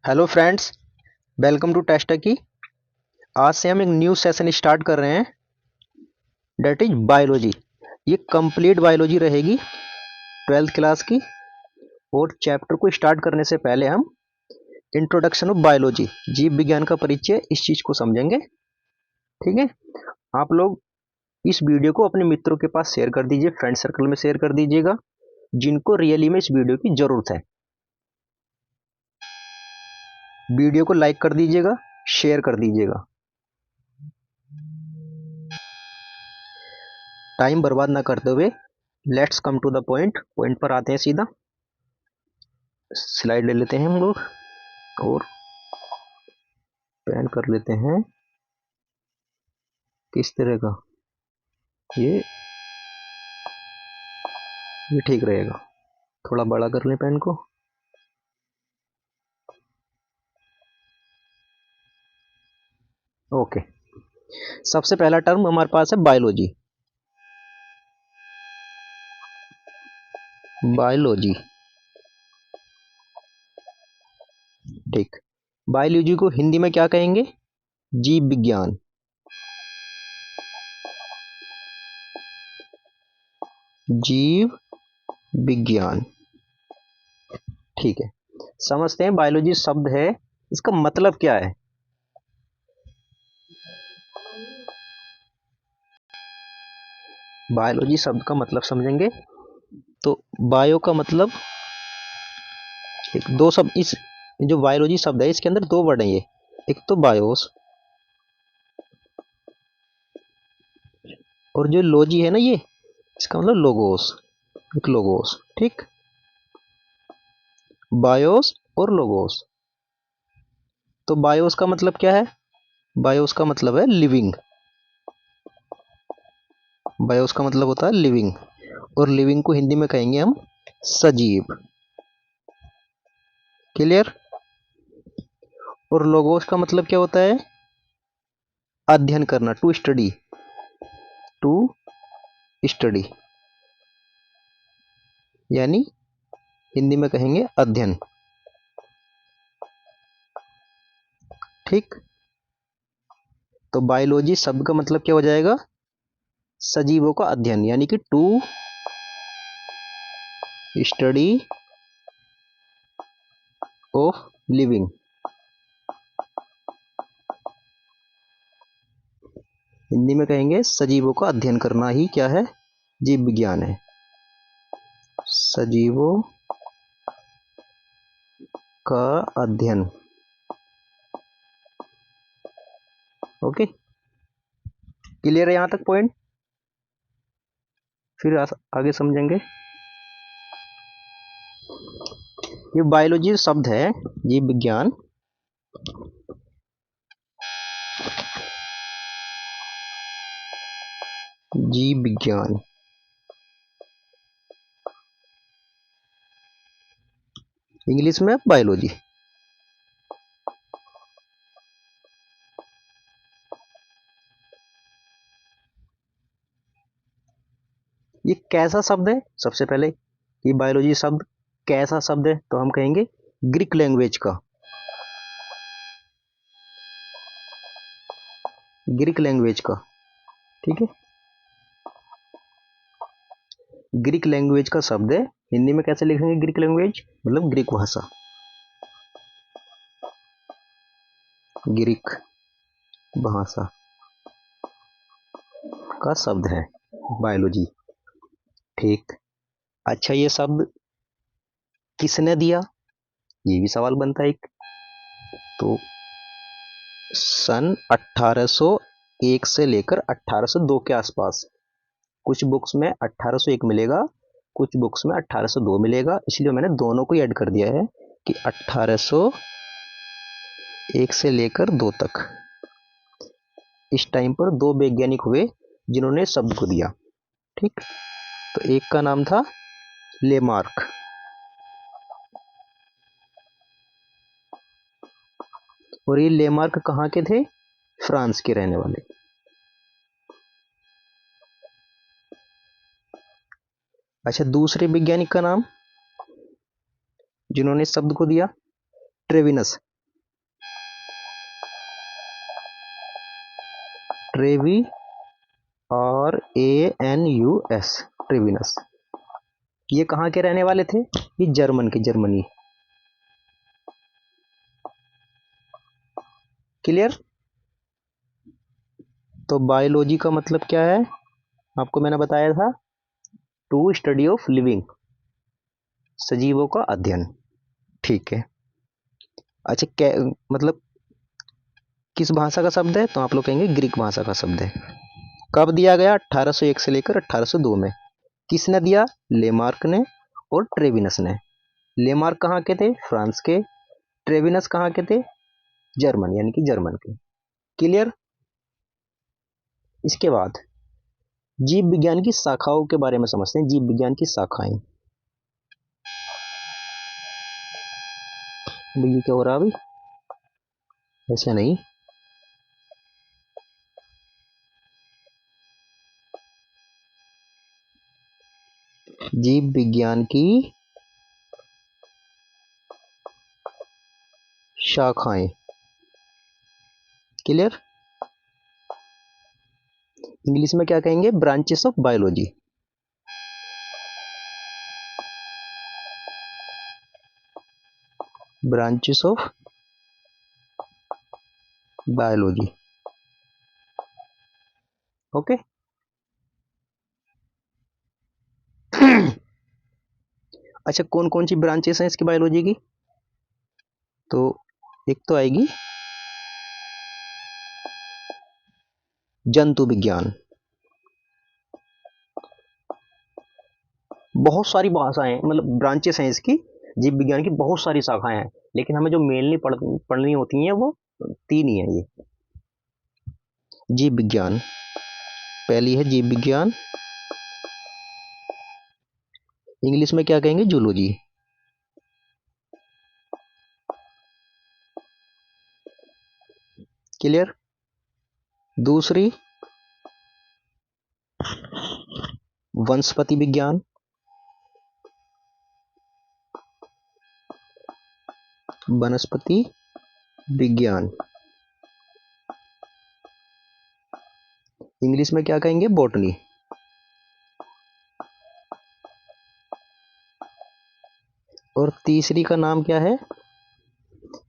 Hello friends, welcome to टेस्टकी। आज से हम एक न्यू सेशन स्टार्ट कर रहे हैं, डेट इज बायोलॉजी। ये कंप्लीट बायोलॉजी रहेगी 12th क्लास की। और चैप्टर को स्टार्ट करने से पहले हम इंट्रोडक्शन ऑफ बायोलॉजी, जीव विज्ञान का परिचय, इस चीज़ को समझेंगे। ठीक है, आप लोग इस वीडियो को अपने मित्रों के पास शेयर कर दीजिए, फ्रेंड सर्कल में शेयर कर दीजिएगा जिनको रियली में इस वीडियो की ज़रूरत है। वीडियो को लाइक कर दीजिएगा, शेयर कर दीजिएगा। टाइम बर्बाद ना करते हुए let's come to the point. Point पर आते हैं सीधा। स्लाइड ले लेते हैं हम लोग और पेन कर लेते हैं किस तरह का। ये ये ठीक रहेगा। थोड़ा बड़ा कर लें पेन को। ओके, सबसे पहला टर्म हमारे पास है बायोलॉजी। बायोलॉजी, ठीक। बायोलॉजी को हिंदी में क्या कहेंगे? जीव विज्ञान। जीव विज्ञान, ठीक है। समझते हैं बायोलॉजी शब्द है, इसका मतलब क्या है। बायोलॉजी शब्द का मतलब समझेंगे तो बायो का मतलब एक दो शब्द, इस जो बायोलॉजी शब्द है इसके अंदर दो वर्ड हैं। ये एक तो बायोस और जो लॉजी है ना, ये इसका मतलब लोगोस। एक लोगोस, ठीक। बायोस और लोगोस। तो बायोस का मतलब क्या है? बायोस का मतलब है लिविंग। बायोस का मतलब होता है लिविंग, और लिविंग को हिंदी में कहेंगे हम सजीव। क्लियर? और लोगोस का मतलब क्या होता है? अध्ययन करना, टू स्टडी। टू स्टडी यानी हिंदी में कहेंगे अध्ययन, ठीक। तो बायोलॉजी शब्द का मतलब क्या हो जाएगा? सजीवों का अध्ययन, यानी कि to study of living. Hindi में कहेंगे सजीवों का अध्ययन करना ही क्या है? जीव विज्ञान है। सजीवों का अध्ययन। ओके, क्लियर है यहां तक पॉइंट? फिर आगे समझेंगे। ये बायोलॉजी शब्द है, जीव विज्ञान। जीव विज्ञान, इंग्लिश में बायोलॉजी। ये कैसा शब्द है? सबसे पहले, ये बायोलॉजी शब्द कैसा शब्द है? तो हम कहेंगे ग्रीक लैंग्वेज का। ग्रीक लैंग्वेज का, ठीक है। ग्रीक लैंग्वेज का शब्द है। हिंदी में कैसे लिखेंगे ग्रीक लैंग्वेज? मतलब ग्रीक भाषा। ग्रीक भाषा का शब्द है बायोलॉजी, ठीक। अच्छा, ये शब्द किसने दिया? ये भी सवाल बनता है एक। तो सन 1801 से लेकर 1802 के आसपास। कुछ बुक्स में 1801 मिलेगा, कुछ बुक्स में 1802 मिलेगा, इसलिए मैंने दोनों को ऐड कर दिया है कि 1801 से लेकर 2 तक। इस टाइम पर दो वैज्ञानिक हुए जिन्होंने शब्द को दिया, ठीक। तो एक का नाम था लेमार्क, और ये लेमार्क कहाँ के थे? फ्रांस के रहने वाले। अच्छा, दूसरे वैज्ञानिक का नाम जिन्होंने शब्द को दिया? ट्रेविनस। ट्रेवी, और ANUS, ट्रेविनस। ये कहाँ के रहने वाले थे? ये जर्मन के, जर्मनी। क्लियर? तो बायोलॉजी का मतलब क्या है? आपको मैंने बताया था, टू स्टडी ऑफ लिविंग, सजीवों का अध्ययन। ठीक है। अच्छा, क्या मतलब किस भाषा का शब्द है? तो आप लोग कहेंगे ग्रीक भाषा का शब्द है। कब दिया गया? 1801 से लेकर 1802 में। किसने दिया? लेमार्क ने और ट्रेविनस ने। लेमार्क कहाँ के थे? फ्रांस के। ट्रेविनस कहाँ के थे? जर्मन, यानी कि जर्मन के। क्लियर? इसके बाद जीव विज्ञान की शाखाओं के बारे में समझते हैं। जीव विज्ञान की शाखाएं। ये क्या हो रहा है अभी? ऐसे नहीं। जीव विज्ञान की शाखाएं। क्लियर? इंग्लिश में क्या कहेंगे? Branches of biology. Branches of biology. Okay. अच्छा, कौन कौन सी ब्रांचेस हैं इसकी बायोलॉजी की? तो एक तो आएगी जंतु विज्ञान। बहुत सारी भाषाएं, मतलब ब्रांचेस हैं इसकी। जीव विज्ञान की बहुत सारी शाखाएं हैं, लेकिन हमें जो मेनली पढ़नी होती हैं वो तीन ही है। ये जीव विज्ञान, पहली है जीव विज्ञान। इंग्लिश में क्या कहेंगे? जूलॉजी। क्लियर? दूसरी वनस्पति विज्ञान। वनस्पति विज्ञान, इंग्लिश में क्या कहेंगे? बॉटनी। और तीसरी का नाम क्या है?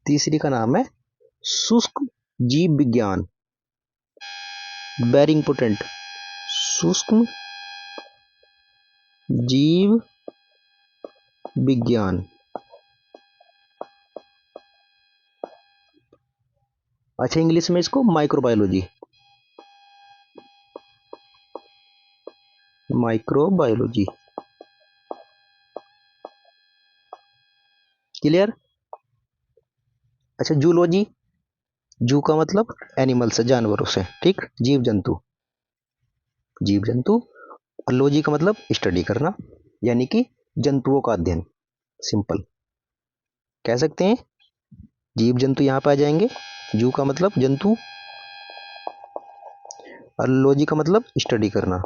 तीसरी का नाम है शुष्क जीव विज्ञान। वेरी इंपोर्टेंट, सूक्ष्म जीव विज्ञान। अच्छा, इंग्लिश में इसको माइक्रोबायोलॉजी। माइक्रोबायोलॉजी। क्लियर? अच्छा, जूलॉजी। जू का मतलब एनिमल से, जानवरों से। ठीक, जीव जंतु, जीव जंतु। और लॉजी का मतलब स्टडी करना, यानी कि जंतुओं का अध्ययन। सिंपल कह सकते हैं। जीव जंतु यहाँ पे आ जाएंगे। जू का मतलब जंतु, और लॉजी का मतलब स्टडी करना,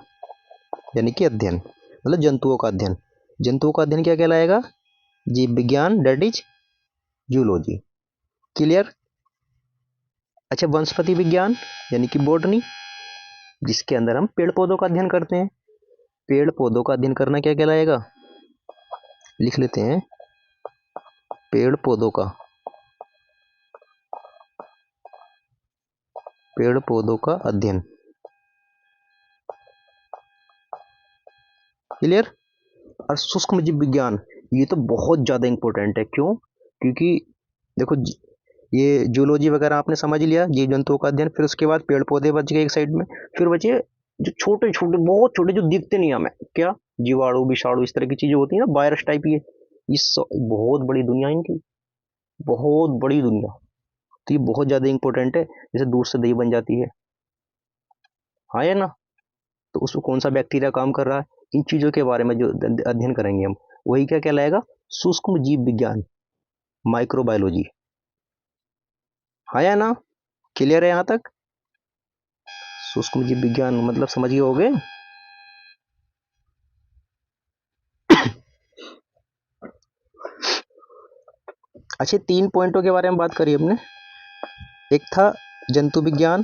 यानी कि अध्ययन, मतलब जंतुओं का अध्ययन। जंतुओं का अध्ययन क्या कहलाएगा? जीव विज्ञान, डेट इज जूलॉजी। क्लियर? अच्छा, वनस्पति विज्ञान यानी कि बॉटनी, जिसके अंदर हम पेड़ पौधों का अध्ययन करते हैं। पेड़ पौधों का अध्ययन करना क्या कहलाएगा? लिख लेते हैं, पेड़ पौधों का, पेड़ पौधों का अध्ययन। क्लियर? और सूक्ष्म जीव विज्ञान, ये तो बहुत ज्यादा इंपॉर्टेंट है। क्यों? क्योंकि देखो, ये जूलॉजी वगैरह आपने समझ लिया, जीव जंतुओं का अध्ययन। फिर उसके बाद पेड़ पौधे बच गए एक साइड में। फिर बचे जो छोटे छोटे, बहुत छोटे, जो दिखते नहीं हमें, क्या? जीवाणु, विषाणु, इस तरह की चीजें होती है ना, वायरस टाइप। ये इस बहुत बड़ी दुनिया इनकी, बहुत बड़ी दुनिया। तो ये बहुत ज्यादा इंपॉर्टेंट है। जैसे दूध से दही बन जाती है, हाँ या ना? तो उसमें कौन सा बैक्टीरिया काम कर रहा है, इन चीजों के बारे में जो अध्ययन करेंगे हम, वही क्या कहलाएगा? सूक्ष्म जीव विज्ञान, माइक्रोबायोलॉजी। हाँ या ना? क्लियर है यहाँ तक? सूक्ष्म जीव विज्ञान मतलब समझ गए होगे। अच्छे, तीन पॉइंटों के बारे में बात करी हमने। एक था जंतु विज्ञान,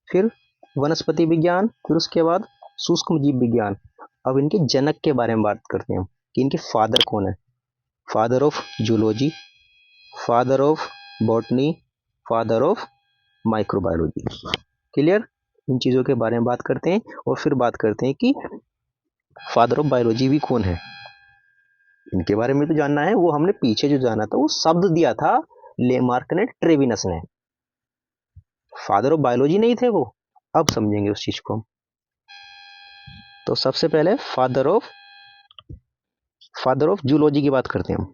फिर वनस्पति विज्ञान, फिर उसके बाद सूक्ष्म जीव विज्ञान। अब इनके जनक के बारे में बात करते हैं हम कि इनके फादर कौन है। Father of zoology, father of botany, father of microbiology. Clear? इन चीज़ों के बारे में बात करते हैं और फिर बात करते हैं कि फादर ऑफ बायोलॉजी भी कौन है। इनके बारे में तो जानना है, वो हमने पीछे जो जाना था वो शब्द दिया था लेमार्क ने, ट्रेविनस ने। फादर ऑफ बायोलॉजी नहीं थे वो। अब समझेंगे उस चीज को हम। तो सबसे पहले फादर ऑफ जूलॉजी की बात करते हैं हम।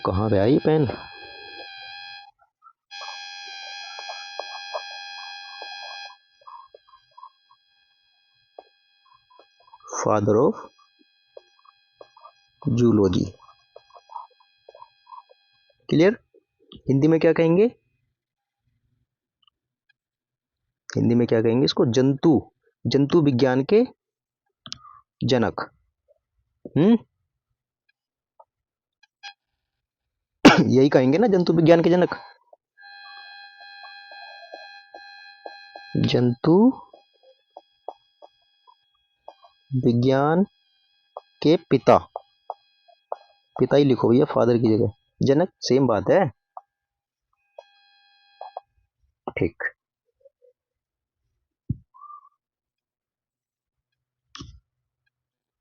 कहाँ पे आई पेन? Father of zoology. Clear? Hindi में क्या कहेंगे? हिंदी में क्या कहेंगे इसको? जंतु विज्ञान के जनक। यही कहेंगे ना, जंतु विज्ञान के जनक। जंतु विज्ञान के पिता। पिता ही लिखो भैया, फादर की जगह जनक, सेम बात है। ठीक।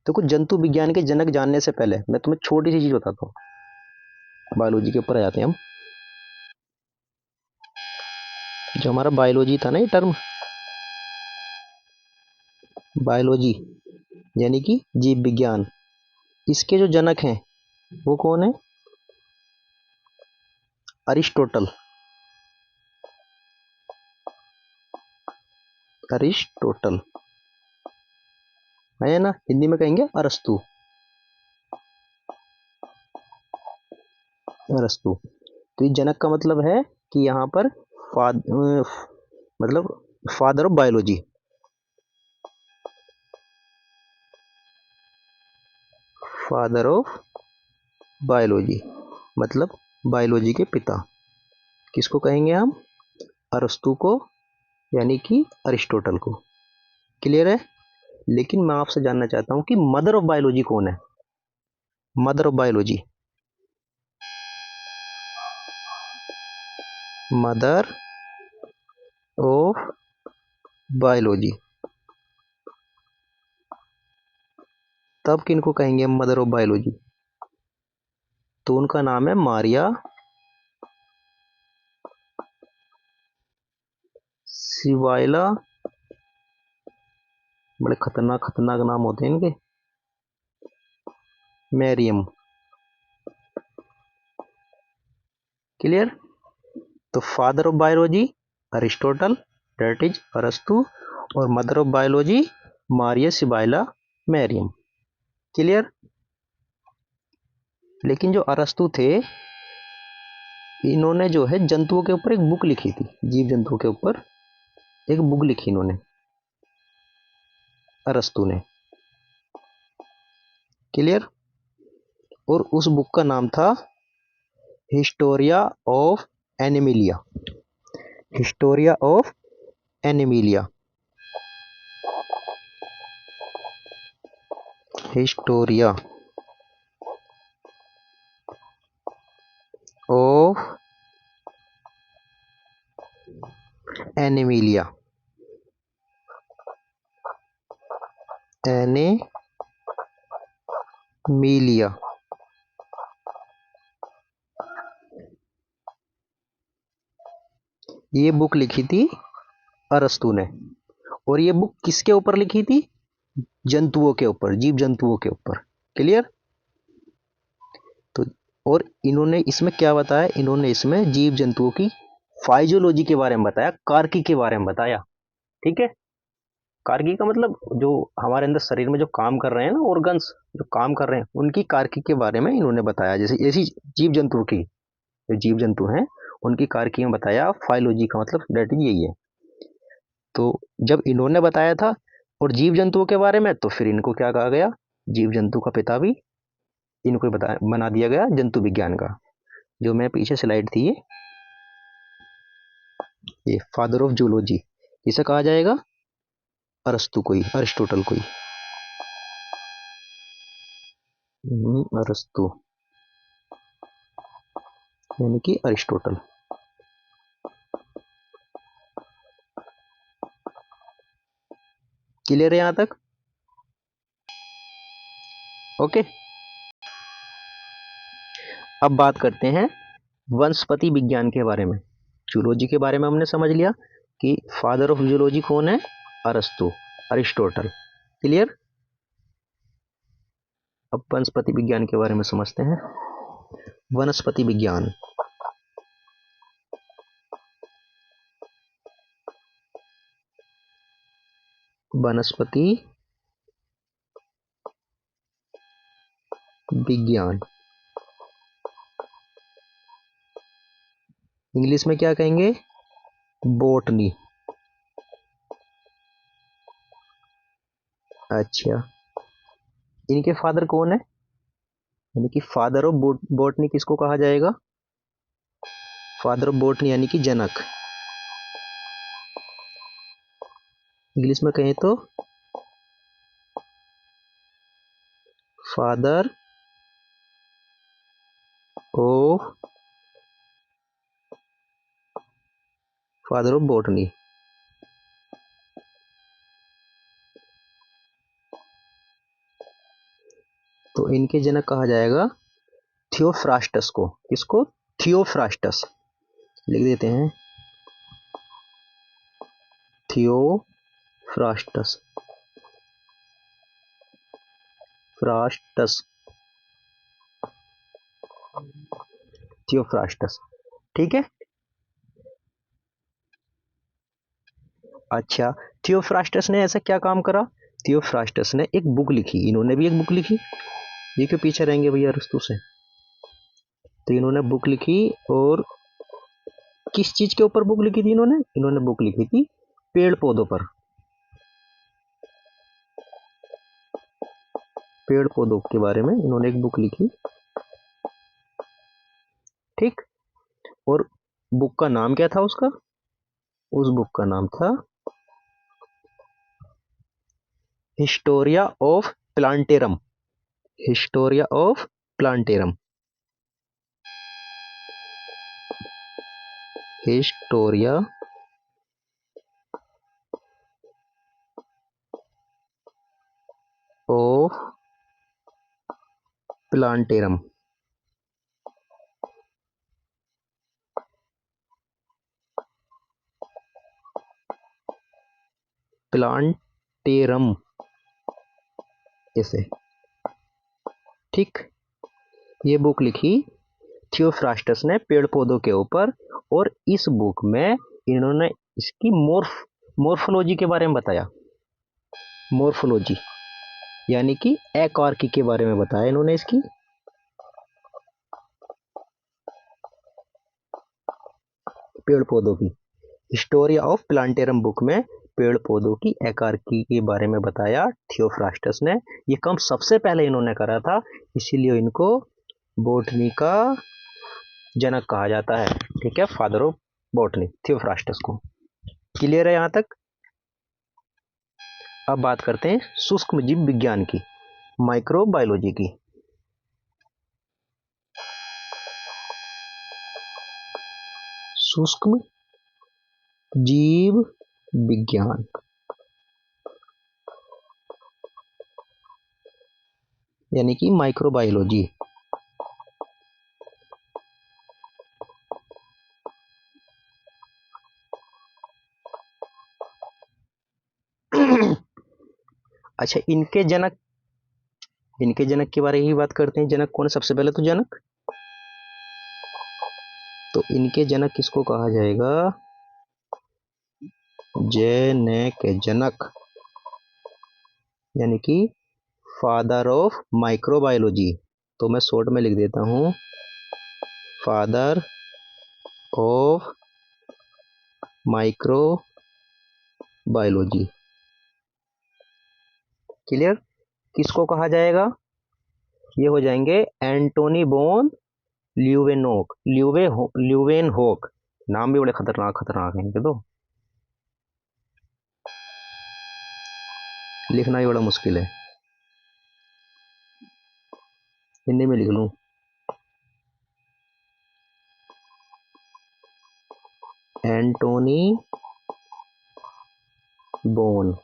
तो कुछ जंतु विज्ञान के जनक जानने से पहले मैं तुम्हें छोटी सी चीज बताता हूँ। बायोलॉजी के ऊपर आ जाते हैं हम। जो हमारा बायोलॉजी था ना, ये टर्म बायोलॉजी यानी कि जीव विज्ञान, इसके जो जनक हैं वो कौन है? अरिस्टोटल। अरिस्टोटल है ना, हिंदी में कहेंगे अरस्तु। अरस्तु। तो ये जनक का मतलब है कि यहाँ पर मतलब father of biology. Father of biology मतलब बायोलॉजी के पिता। किसको कहेंगे हम? अरस्तु को, यानी कि अरिस्टोटल को। क्लियर है? लेकिन मैं आपसे जानना चाहता हूं कि मदर ऑफ बायोलॉजी कौन है? Mother of biology, mother of biology, तब किनको कहेंगे हम मदर ऑफ बायोलॉजी? तो उनका नाम है मारिया सिवाइला। बड़े खतरनाक खतरनाक नाम होते हैं इनके। मैरियम। क्लियर? तो father of biology Aristotle, that is Arastu, और mother of biology Maria Sibylla Merian. Clear? लेकिन जो अरस्तु थे, इन्होंने जो है जंतुओं के ऊपर एक बुक लिखी थी, जीव जंतुओं के ऊपर एक बुक लिखी इन्होंने, अरस्तु ने। क्लियर? और उस बुक का नाम था Historia of Animalia. Historia of Animalia. Historia of Animalia. Animalia. ये बुक लिखी थी अरस्तु ने। और ये बुक किसके ऊपर लिखी थी? जंतुओं के ऊपर, जीव जंतुओं के ऊपर। क्लियर? तो और इन्होंने इसमें क्या बताया? इन्होंने इसमें जीव जंतुओं की फाइजियोलॉजी के बारे में बताया, कार्की के बारे में बताया। ठीक है? कार्की का मतलब जो हमारे अंदर शरीर में जो काम कर रहे हैं ना, ऑर्गन्स जो काम कर रहे हैं, उनकी कार्की के बारे में इन्होंने बताया। जैसे ऐसी जीव जंतुओं की, जो जीव जंतु हैं उनकी कार्की में बताया। फाइलोजी का मतलब डेट यही है। तो जब इन्होंने बताया था और जीव जंतुओं के बारे में, तो फिर इनको क्या कहा गया? जीव जंतु का पिता भी इनको बना दिया गया जंतु विज्ञान का। जो मैं पीछे स्लाइड थी ये ये फादर ऑफ जूलॉजी किसे कहा जाएगा? अरस्तु को ही, अरिस्टोटल को ही। अरस्तु यानी कि अरिस्टोटल। क्लियर है यहां तक? ओके। अब बात करते हैं वनस्पति विज्ञान के बारे में। जूलॉजी के बारे में हमने समझ लिया कि फादर ऑफ जूलॉजी कौन है? अरस्तु, अरिस्टोटल। क्लियर? अब वनस्पति विज्ञान के बारे में समझते हैं। वनस्पति विज्ञान वनस्पति विज्ञान इंग्लिश में क्या कहेंगे? बोटनी। अच्छा, इनके फादर कौन है? यानी कि फादर ऑफ बोटनी किसको कहा जाएगा? फादर ऑफ बोटनी यानी कि जनक। इंग्लिश में कहें तो फादर ऑफ बोटनी। तो इनके जनक कहा जाएगा थियोफ्रास्टस को। किसको? थियोफ्रास्टस। लिख देते हैं थियोफ्रास्टस। फ्रास्टस, थियोफ्रास्टस। ठीक है। अच्छा, थियोफ्रास्टस ने ऐसा क्या काम करा? थियोफ्रास्टस ने एक बुक लिखी। इन्होंने भी एक बुक लिखी। ये क्यों पीछे रहेंगे भैया अरस्तु से? तो इन्होंने बुक लिखी, और किस चीज के ऊपर बुक लिखी थी इन्होंने? इन्होंने बुक लिखी थी पेड़ पौधों पर। पेड़ पौधों के बारे में इन्होंने एक बुक लिखी। ठीक। और बुक का नाम क्या था उसका? उस बुक का नाम था Historia of plantarum. Historia of plantarum. Historia of plantarum. Plantarum ऐसे। ठीक। ये बुक लिखी थियोफ्रास्टस ने पेड़ पौधों के ऊपर, और इस बुक में इन्होंने इसकी मोर्फोलॉजी के बारे में बताया। मोर्फोलॉजी यानी कि आकृति के बारे में बताया इन्होंने इसकी। पेड़ पौधों की हिस्टोरी ऑफ प्लांटेरम बुक में पेड़ पौधों की आकृति के बारे में बताया थियोफ्रास्टस ने। ये काम सबसे पहले इन्होंने करा था, इसीलिए इनको बोटनी का जनक कहा जाता है। ठीक है, फादर ऑफ बोटनी थियोफ्रास्टस को। क्लियर है यहां तक? अब बात करते हैं सूक्ष्म जीव विज्ञान की, माइक्रोबायोलॉजी की। सूक्ष्म जीव विज्ञान यानी कि माइक्रोबायोलॉजी। अच्छा, इनके जनक के बारे में ही बात करते हैं। जनक कौन है? सबसे पहले तो जनक, तो इनके जनक किसको कहा जाएगा? जनक, जनक यानी कि फादर ऑफ माइक्रोबायोलॉजी। तो मैं शॉर्ट में लिख देता हूं फादर ऑफ माइक्रोबायोलॉजी। क्लियर? किसको कहा जाएगा? ये हो जाएंगे एंटोनी बोन ल्यूवेनहोक। नाम भी बड़े खतरनाक खतरनाक हैं इनके, तो लिखना ही बड़ा मुश्किल है। हिंदी में लिख लूं, एंटोनी बोन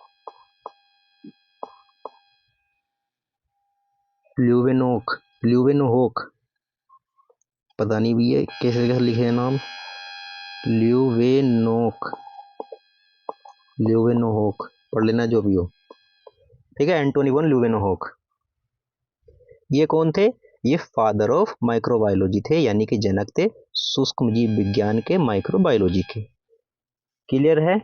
ल्यूवेनहोक, पता नहीं भी है कैसे कैसे लिखे हैं नाम। ल्यूवेनहोक पढ़ लेना जो भी हो, ठीक है। एंटोनी बोन ल्यूवेनहोक, ये कौन थे? ये फादर ऑफ माइक्रोबायोलॉजी थे, यानी कि जनक थे सूक्ष्म जीव विज्ञान के, माइक्रोबायोलॉजी के। क्लियर है?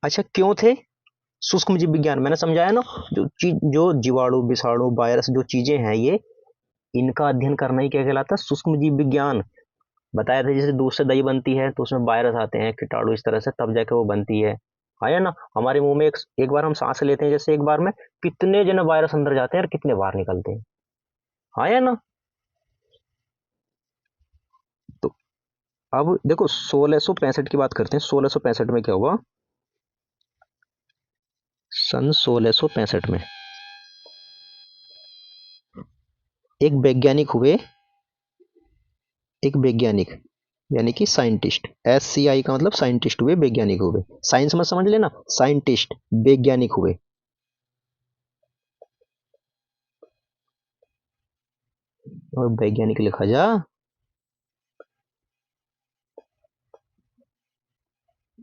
अच्छा, क्यों थे सूक्ष्म जीव विज्ञान? मैंने समझाया ना, जो जीवाणु, विषाणु, वायरस, जो चीजें हैं ये, इनका अध्ययन करना ही क्या कहलाता है? सूक्ष्म जीव विज्ञान। बताया था, जैसे दूध से दही बनती है तो उसमें वायरस आते हैं, कीटाणु, इस तरह से तब जाके वो बनती है। आया ना? हमारे मुंह में एक बार हम सांस लेते हैं, जैसे एक बार में कितने जने वायरस अंदर जाते हैं और कितने बाहर निकलते हैं। आया ना? तो अब देखो 1665 की बात करते हैं। 1665 में क्या हुआ? सन 1665 में एक वैज्ञानिक हुए, एक वैज्ञानिक यानी कि साइंटिस्ट। SCI का मतलब साइंटिस्ट हुए, वैज्ञानिक हुए। साइंस में समझ लेना, साइंटिस्ट, वैज्ञानिक हुए। और वैज्ञानिक लिखा जा,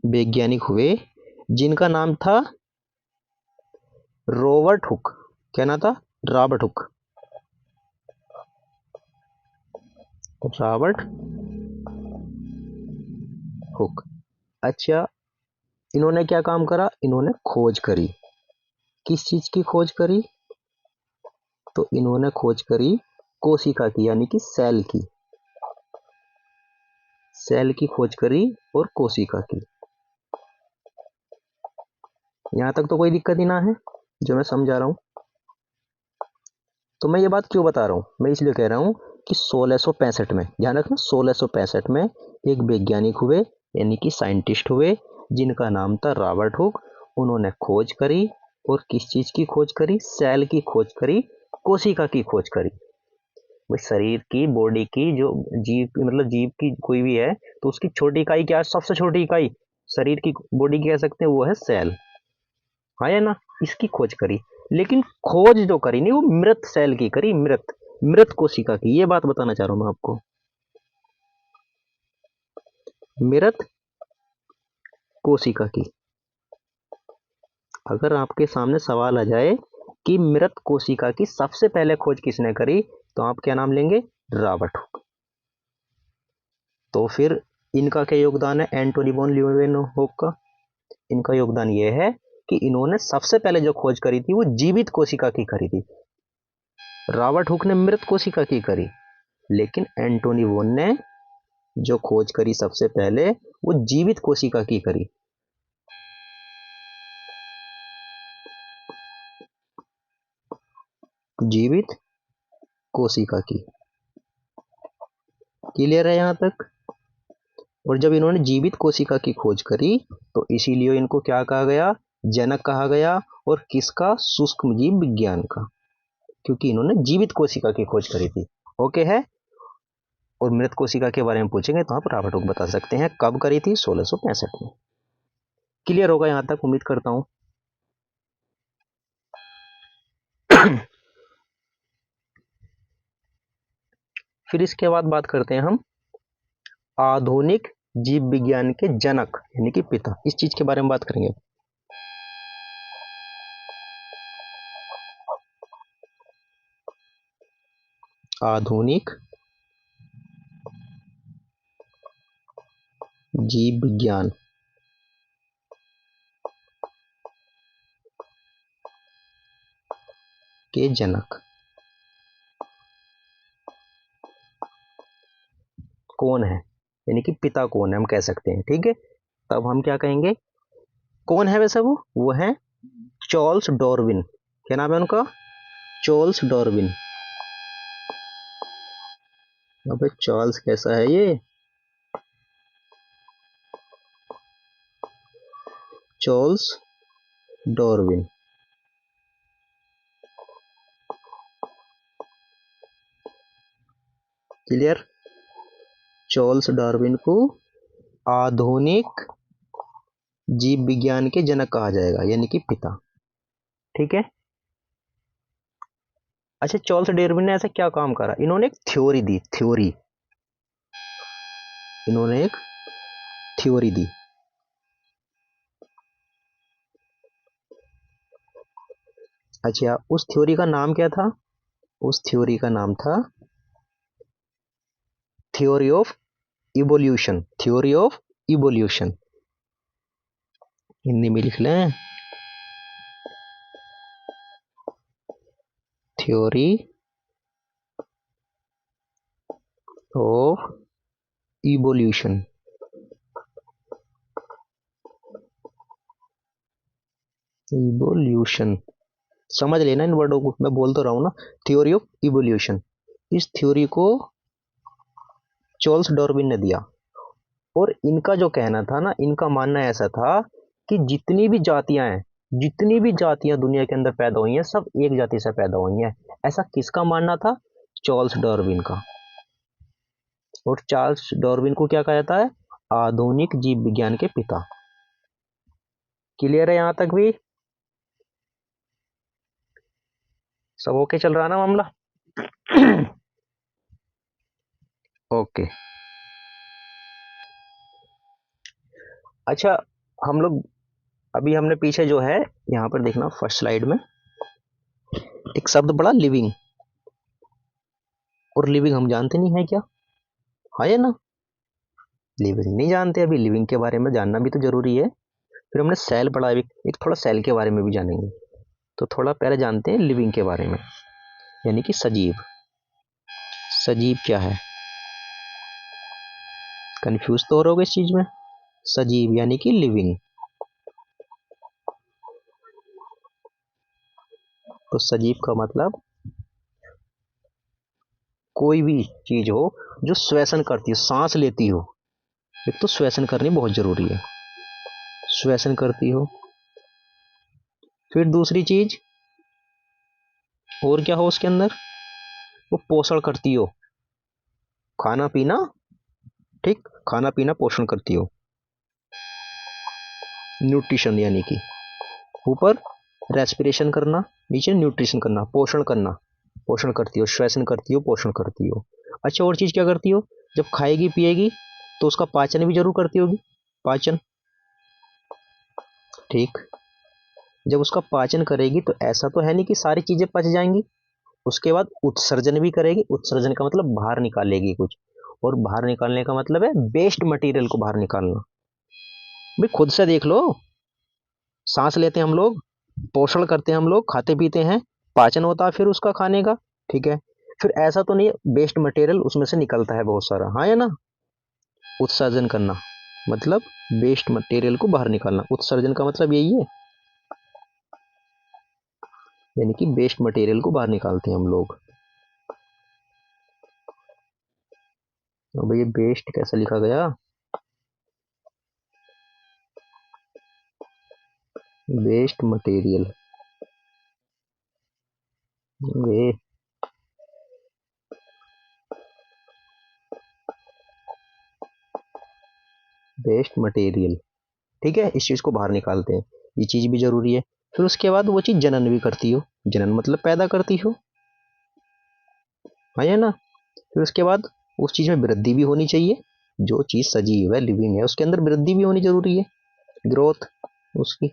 वैज्ञानिक हुए जिनका नाम था रॉबर्ट हुक। क्या नाम था? Robert Hooke. Robert Hooke. अच्छा, इन्होंने क्या काम करा? इन्होंने खोज करी। किस चीज की खोज करी? तो इन्होंने खोज करी कोशिका की, यानी कि सेल की। सेल की खोज करी और कोशिका की। यहां तक तो कोई दिक्कत ही ना है जो मैं समझा रहा हूं। तो मैं ये बात क्यों बता रहा हूँ? मैं इसलिए कह रहा हूँ कि 1665 में, ध्यान रखना, 1665 में एक वैज्ञानिक हुए, यानी कि साइंटिस्ट हुए, जिनका नाम था रॉबर्ट हुक। उन्होंने खोज करी, और किस चीज की खोज करी? सेल की खोज करी, कोशिका की खोज करी। भाई शरीर की, बॉडी की, जो जीव, मतलब जीव की कोई भी है तो उसकी छोटी इकाई क्या है? सबसे छोटी इकाई शरीर की, बॉडी की कह सकते हैं, वो है सेल। हाँ या ना? इसकी खोज करी, लेकिन खोज जो करी नहीं, वो मृत सेल की करी, मृत कोशिका की। ये बात बताना चाह रहा हूं मैं आपको, मृत कोशिका की। अगर आपके सामने सवाल आ जाए कि मृत कोशिका की सबसे पहले खोज किसने करी, तो आप क्या नाम लेंगे? Robert Hooke. तो फिर इनका क्या योगदान है एंटोनी वॉन ल्यूवेनहोक का? इनका योगदान यह है कि इन्होंने सबसे पहले जो खोज करी थी वो जीवित कोशिका की करी थी। रॉबर्ट हुक ने मृत कोशिका की करी, लेकिन एंटोनी वॉन ने जो खोज करी सबसे पहले, वो जीवित कोशिका की करी। जीवित कोशिका की। क्लियर है यहां तक? और जब इन्होंने जीवित कोशिका की खोज करी, तो इसीलिए इनको क्या कहा गया? जनक कहा गया। और किसका? सूक्ष्म जीव विज्ञान का, क्योंकि इन्होंने जीवित कोशिका की खोज करी थी। ओके है? और मृत कोशिका के बारे में पूछेंगे तो आप रॉबर्ट हुक बता सकते हैं कब करी थी? 1665 में। क्लियर होगा यहां तक, उम्मीद करता हूं। फिर इसके बाद बात करते हैं हम आधुनिक जीव विज्ञान के जनक, यानी कि पिता। इस चीज के बारे में बात करेंगे। आधुनिक जीव विज्ञान के जनक कौन है, यानी कि पिता कौन है, हम कह सकते हैं। ठीक है, तब हम क्या कहेंगे? कौन है वैसे? वो है चार्ल्स डार्विन। क्या नाम है उनका? Charles Darwin. अबे चार्ल्स कैसा है ये? Charles Darwin. Clear? Charles Darwin को आधुनिक जीव विज्ञान के जनक कहा जाएगा, यानी कि पिता। ठीक है। अच्छा, चार्ल्स डार्विन ने ऐसा क्या काम करा? इन्होंने एक थ्योरी दी, थ्योरी। इन्होंने एक थ्योरी दी। अच्छा, उस थ्योरी का नाम क्या था? उस थ्योरी का नाम था theory of evolution. Theory of evolution, Hindi में लिख लें, थ्योरी ऑफ इवोल्यूशन। इवोल्यूशन समझ लेना इन वर्डों को, मैं बोल तो रहा हूं ना, थ्योरी ऑफ इवोल्यूशन। इस थ्योरी को चार्ल्स डार्विन ने दिया। और इनका जो कहना था ना, इनका मानना ऐसा था कि जितनी भी जातियां दुनिया के अंदर पैदा हुई हैं, सब एक जाति से पैदा हुई हैं। ऐसा किसका मानना था? चार्ल्स डार्विन का। और चार्ल्स डार्विन को क्या कहा जाता है? आधुनिक जीव विज्ञान के पिता। क्लियर है यहां तक भी? सब ओके चल रहा है ना मामला? ओके। अच्छा, हम लोग अभी हमने पीछे जो है, यहाँ पर देखना फर्स्ट स्लाइड में एक शब्द पड़ा, लिविंग। और लिविंग हम जानते नहीं है क्या? है ना? लिविंग नहीं जानते अभी, लिविंग के बारे में जानना भी तो जरूरी है। फिर हमने सेल पढ़ा, अभी एक थोड़ा सेल के बारे में भी जानेंगे। तो थोड़ा पहले जानते हैं लिविंग के बारे में, यानी कि सजीव। सजीव क्या है? कंफ्यूज तो हो रहोगे इस चीज में। सजीव यानी कि लिविंग। तो सजीव का मतलब कोई भी चीज हो जो श्वसन करती हो, सांस लेती हो। एक तो श्वसन करनी बहुत जरूरी है, श्वसन करती हो। फिर दूसरी चीज और क्या हो उसके अंदर? वो पोषण करती हो, खाना पीना। ठीक, खाना पीना पोषण करती हो। न्यूट्रिशन यानी कि ऊपर रेस्पिरेशन करना, नीचे न्यूट्रिशन करना, पोषण करना। पोषण करती हो, श्वसन करती हो, पोषण करती हो। अच्छा, और चीज क्या करती हो? जब खाएगी पिएगी तो उसका पाचन भी जरूर करती होगी, पाचन। ठीक, जब उसका पाचन करेगी तो ऐसा तो है नहीं कि सारी चीजें पच जाएंगी। उसके बाद उत्सर्जन भी करेगी। उत्सर्जन का मतलब बाहर निकालेगी कुछ। और बाहर निकालने का मतलब है वेस्ट मटेरियल को बाहर निकालना। भाई खुद से देख लो, सांस लेते हैं हम लोग, पोषण करते हैं हम लोग, खाते पीते हैं, पाचन होता है फिर उसका खाने का। ठीक है, फिर ऐसा तो नहीं वेस्ट मटेरियल उसमें से निकलता है बहुत सारा, हाँ या ना? उत्सर्जन करना मतलब वेस्ट मटेरियल को बाहर निकालना। उत्सर्जन का मतलब यही है, यानी कि वेस्ट मटेरियल को बाहर निकालते हैं हम लोग। अब ये वेस्ट कैसे लिखा गया? वेस्ट मटेरियल, वे वेस्ट मटेरियल। ठीक है, इस चीज को बाहर निकालते हैं, ये चीज भी जरूरी है। फिर उसके बाद वो चीज जनन भी करती हो। जनन मतलब पैदा करती हो, है ना? फिर उसके बाद उस चीज में वृद्धि भी होनी चाहिए। जो चीज सजीव है, लिविंग है, उसके अंदर वृद्धि भी होनी जरूरी है, ग्रोथ उसकी।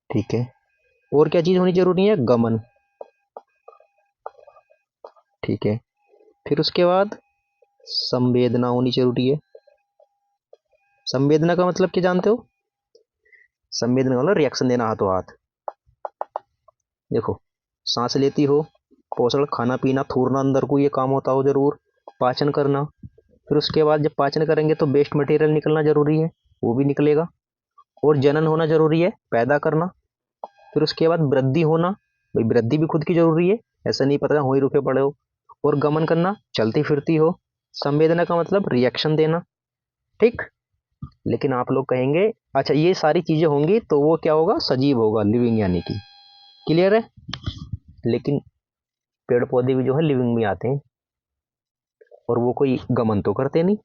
ठीक है, और क्या चीज होनी जरूरी है? गमन। ठीक है, फिर उसके बाद संवेदना होनी जरूरी है। संवेदना का मतलब क्या जानते हो? संवेदना का मतलब रिएक्शन देना, हाथों हाथ। देखो, सांस लेती हो, पोषण, खाना पीना, थूरना अंदर को, ये काम होता हो जरूर। पाचन करना, फिर उसके बाद जब पाचन करेंगे तो वेस्ट मटेरियल निकलना जरूरी है, वो भी निकलेगा। और जनन होना जरूरी है, पैदा करना। फिर उसके बाद वृद्धि होना, भाई वृद्धि भी खुद की जरूरी है, ऐसा नहीं पता हो ही रुके पड़े हो। और गमन करना चलती फिरती हो। संवेदना का मतलब रिएक्शन देना, ठीक। लेकिन आप लोग कहेंगे अच्छा ये सारी चीजें होंगी तो वो क्या होगा, सजीव होगा, लिविंग यानी कि, क्लियर है। लेकिन पेड़ पौधे भी जो है लिविंग में आते हैं, और वो कोई गमन तो करते नहीं,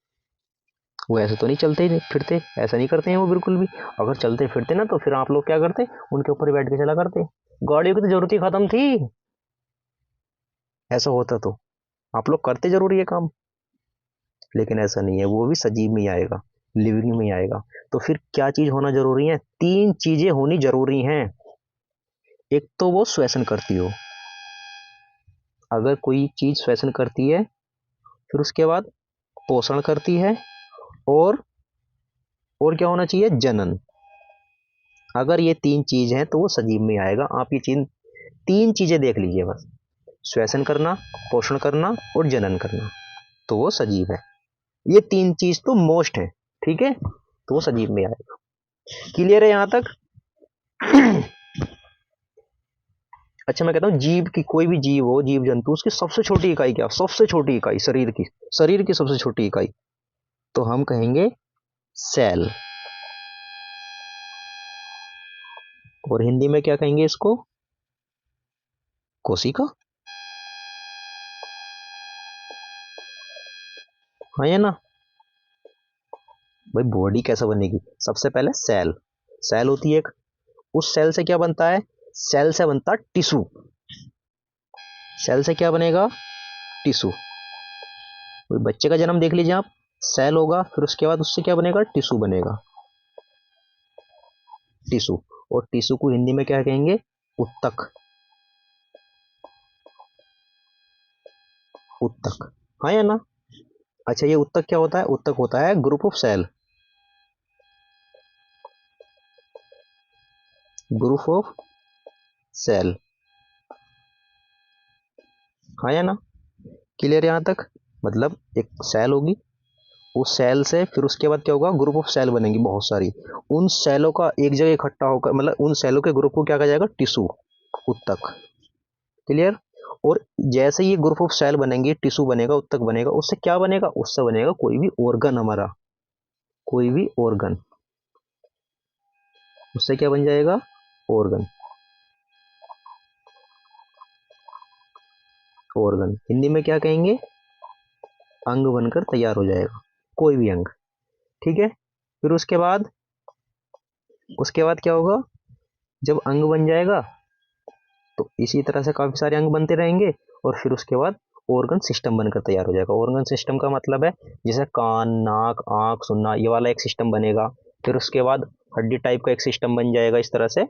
वो ऐसे तो नहीं चलते ही फिरते, ऐसा नहीं करते हैं वो बिल्कुल भी। अगर चलते फिरते ना तो फिर आप लोग क्या करते, उनके ऊपर बैठ के चला करते, गाड़ियों की तो जरूरत ही खत्म थी। ऐसा होता तो आप लोग करते जरूर ये काम, लेकिन ऐसा नहीं है, वो भी सजीव में ही आएगा, लिविंग में ही आएगा। तो फिर क्या चीज होना जरूरी है, तीन चीजें होनी जरूरी हैं। एक तो वो श्वसन करती हो, अगर कोई चीज श्वसन करती है, फिर उसके बाद पोषण करती है, और क्या होना चाहिए, जनन। अगर ये तीन चीज हैं तो वो सजीव में आएगा। आप ये तीन चीजें देख लीजिए बस, श्वसन करना, पोषण करना और जनन करना, तो वो सजीव है। ये तीन चीज तो मोस्ट है, ठीक है, तो वो सजीव में आएगा। क्लियर है यहां तक। अच्छा मैं कहता हूं जीव की, कोई भी जीव हो, जीव जंतु, उसकी सबसे छोटी इकाई क्या, सबसे छोटी इकाई शरीर की, सबसे छोटी इकाई तो हम कहेंगे सेल। और हिंदी में क्या कहेंगे इसको, कोशिका। हाँ या ना। भाई बॉडी कैसे बनेगी, सबसे पहले सेल, सेल होती है एक, उस सेल से क्या बनता है, सेल से बनता टिश्यू, सेल से क्या बनेगा, टिश्यू। कोई बच्चे का जन्म देख लीजिए आप, सेल होगा, फिर उसके बाद उससे क्या बनेगा, टिश्यू बनेगा, टिश्यू। और टिश्यू को हिंदी में क्या कहेंगे, उत्तक, उत्तक। हाँ या ना। अच्छा ये उत्तक क्या होता है, उत्तक होता है group of cell, group of cell. हाँ या ना, क्लियर यहां तक। मतलब एक सेल होगी, उस सेल से फिर उसके बाद क्या होगा, ग्रुप ऑफ सेल बनेंगी बहुत सारी, उन सेलों का एक जगह इकट्ठा होकर, मतलब उन सेलों के ग्रुप को क्या कहा जाएगा, टिश्यू, उत्तक। क्लियर। और जैसे ये ग्रुप ऑफ सेल बनेंगे, टिश्यू बनेगा, उत्तक बनेगा, उससे क्या बनेगा, उससे बनेगा कोई भी ऑर्गन हमारा, कोई भी ऑर्गन, उससे क्या बन जाएगा, ऑर्गन। ऑर्गन हिंदी में क्या कहेंगे, अंग बनकर तैयार हो जाएगा, कोई भी अंग, ठीक है। फिर उसके बाद क्या होगा, जब अंग बन जाएगा तो इसी तरह से काफी सारे अंग बनते रहेंगे, और फिर उसके बाद ऑर्गन सिस्टम बनकर तैयार हो जाएगा। ऑर्गन सिस्टम का मतलब है जैसे कान, नाक, आंख, सुनना, ये वाला एक सिस्टम बनेगा। फिर उसके बाद हड्डी टाइप का एक सिस्टम बन जाएगा, इस तरह से,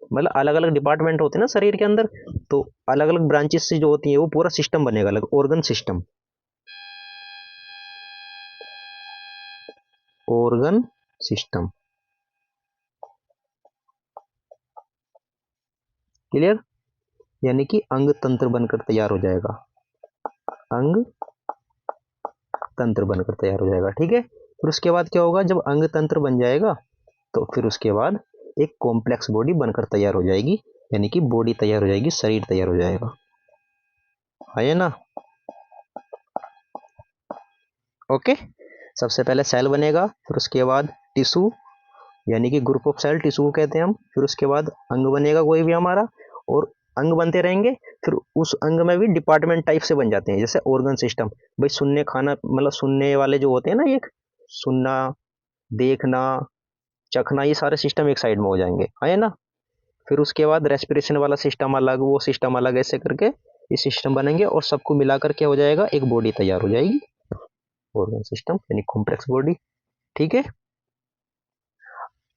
मतलब अलग अलग डिपार्टमेंट होते हैं ना शरीर के अंदर, तो अलग अलग ब्रांचेस से जो होती है वो पूरा सिस्टम बनेगा अलग, organ system, organ system. Clear. यानी कि अंग तंत्र बनकर तैयार हो जाएगा, अंग तंत्र बनकर तैयार हो जाएगा, ठीक है। फिर उसके बाद क्या होगा, जब अंग तंत्र बन जाएगा तो फिर उसके बाद एक कॉम्प्लेक्स बॉडी बनकर तैयार हो जाएगी, यानी कि बॉडी तैयार हो जाएगी, शरीर तैयार हो जाएगा, है ना। ओके। सबसे पहले सेल बनेगा, फिर उसके बाद टिश्यू, यानी कि ग्रुप ऑफ सेल, टिश्यू को कहते हैं हम। फिर उसके बाद अंग बनेगा कोई भी हमारा, और अंग बनते रहेंगे, फिर उस अंग में भी डिपार्टमेंट टाइप से बन जाते हैं, जैसे ऑर्गन सिस्टम। भाई सुनने, खाना, मतलब सुनने वाले जो होते हैं ना, एक सुनना, देखना, चखना, ये सारे सिस्टम एक साइड में हो जाएंगे, है ना। फिर उसके बाद रेस्पिरेशन वाला सिस्टम अलग, वो सिस्टम अलग, ऐसे करके ये सिस्टम बनेंगे, और सबको मिला करके हो जाएगा, एक बॉडी तैयार हो जाएगी, ऑर्गन सिस्टम यानी कॉम्प्लेक्स बॉडी, ठीक है।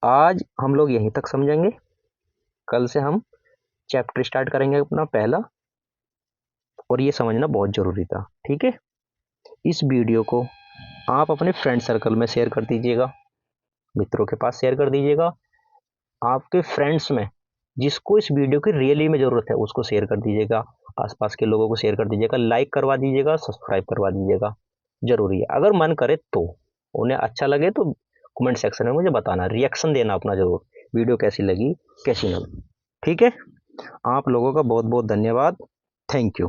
आज हम लोग यहीं तक समझेंगे, कल से हम चैप्टर स्टार्ट करेंगे अपना पहला, और ये समझना बहुत ज़रूरी था, ठीक है। इस वीडियो को आप अपने फ्रेंड सर्कल में शेयर कर दीजिएगा, मित्रों के पास शेयर कर दीजिएगा, आपके फ्रेंड्स में जिसको इस वीडियो की रियली में ज़रूरत है उसको शेयर कर दीजिएगा, आसपास के लोगों को शेयर कर दीजिएगा, लाइक करवा दीजिएगा, सब्सक्राइब करवा दीजिएगा, ज़रूरी है। अगर मन करे तो, उन्हें अच्छा लगे तो कमेंट सेक्शन में मुझे बताना, रिएक्शन देना अपना ज़रूर, वीडियो कैसी लगी कैसी ना लगी, ठीक है। आप लोगों का बहुत बहुत धन्यवाद, थैंक यू।